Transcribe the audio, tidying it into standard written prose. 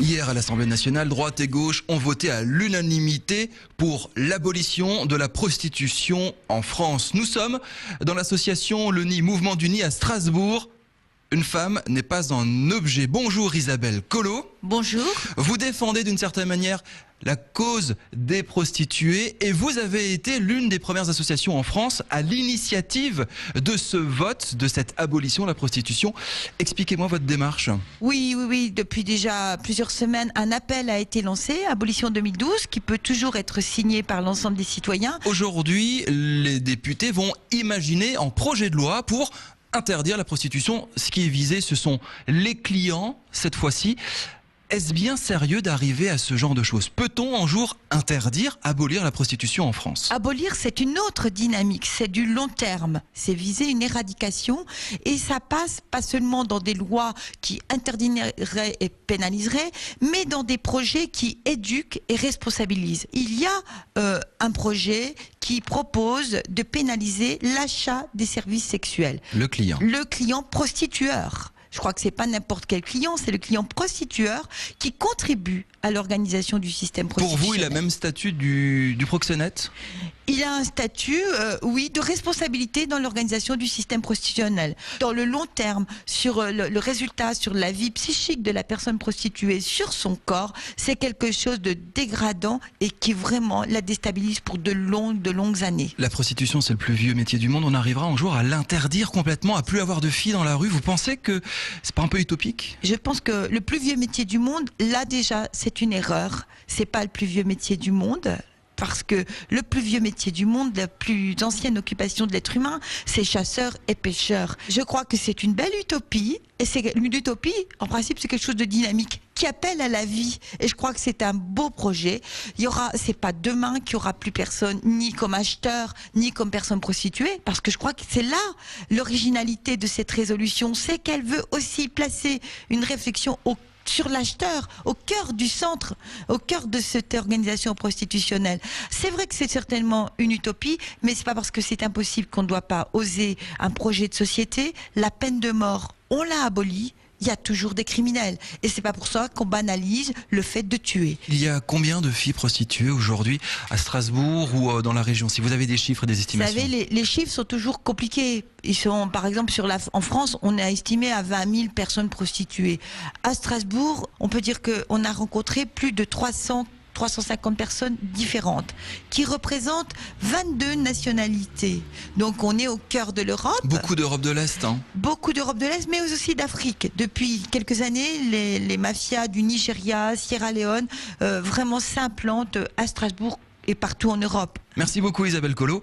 Hier, à l'Assemblée nationale, droite et gauche ont voté à l'unanimité pour l'abolition de la prostitution en France. Nous sommes dans l'association Le Nid, Mouvement du Nid à Strasbourg. Une femme n'est pas un objet. Bonjour Isabelle Collot. Bonjour. Vous défendez d'une certaine manière la cause des prostituées et vous avez été l'une des premières associations en France à l'initiative de ce vote, de cette abolition de la prostitution. Expliquez-moi votre démarche. Oui. Depuis déjà plusieurs semaines, un appel a été lancé, Abolition 2012, qui peut toujours être signé par l'ensemble des citoyens. Aujourd'hui, les députés vont imaginer un projet de loi pour interdire la prostitution. Ce qui est visé, ce sont les clients, cette fois-ci. Est-ce bien sérieux d'arriver à ce genre de choses? Peut-on un jour interdire, abolir la prostitution en France? Abolir, c'est une autre dynamique, c'est du long terme. C'est viser une éradication et ça passe pas seulement dans des lois qui interdiraient et pénaliseraient, mais dans des projets qui éduquent et responsabilisent. Il y a un projet qui propose de pénaliser l'achat des services sexuels. Le client. Le client prostitueur. Je crois que c'est pas n'importe quel client, c'est le client prostitueur qui contribue à l'organisation du système prostitutionnel. Pour vous, il a le même statut du proxénète? Il a un statut, oui, de responsabilité dans l'organisation du système prostitutionnel. Dans le long terme, sur le résultat, sur la vie psychique de la personne prostituée, sur son corps, c'est quelque chose de dégradant et qui vraiment la déstabilise pour de longues années. La prostitution, c'est le plus vieux métier du monde. On arrivera un jour à l'interdire complètement, à plus avoir de filles dans la rue. Vous pensez que c'est pas un peu utopique? Je pense que le plus vieux métier du monde, là déjà, c'est une erreur. C'est pas le plus vieux métier du monde. Parce que le plus vieux métier du monde, la plus ancienne occupation de l'être humain, c'est chasseur et pêcheur. Je crois que c'est une belle utopie, et c'est une utopie, en principe, c'est quelque chose de dynamique, qui appelle à la vie. Et je crois que c'est un beau projet. C'est pas demain qu'il y aura plus personne, ni comme acheteur, ni comme personne prostituée, parce que je crois que c'est là l'originalité de cette résolution, c'est qu'elle veut aussi placer une réflexion sur l'acheteur, au cœur du centre, au cœur de cette organisation prostitutionnelle. C'est vrai que c'est certainement une utopie, mais c'est pas parce que c'est impossible qu'on ne doit pas oser un projet de société. La peine de mort, on l'a abolie. Il y a toujours des criminels. Et c'est pas pour ça qu'on banalise le fait de tuer. Il y a combien de filles prostituées aujourd'hui à Strasbourg ou dans la région? Si vous avez des chiffres et des estimations. Vous savez, les chiffres sont toujours compliqués. Ils sont, par exemple, en France, on a estimé à 20 000 personnes prostituées. À Strasbourg, on peut dire qu'on a rencontré plus de 350 personnes différentes, qui représentent 22 nationalités. Donc on est au cœur de l'Europe. Beaucoup d'Europe de l'Est, hein. Beaucoup d'Europe de l'Est, mais aussi d'Afrique. Depuis quelques années, les mafias du Nigeria, Sierra Leone, vraiment s'implantent à Strasbourg et partout en Europe. Merci beaucoup Isabelle Collot.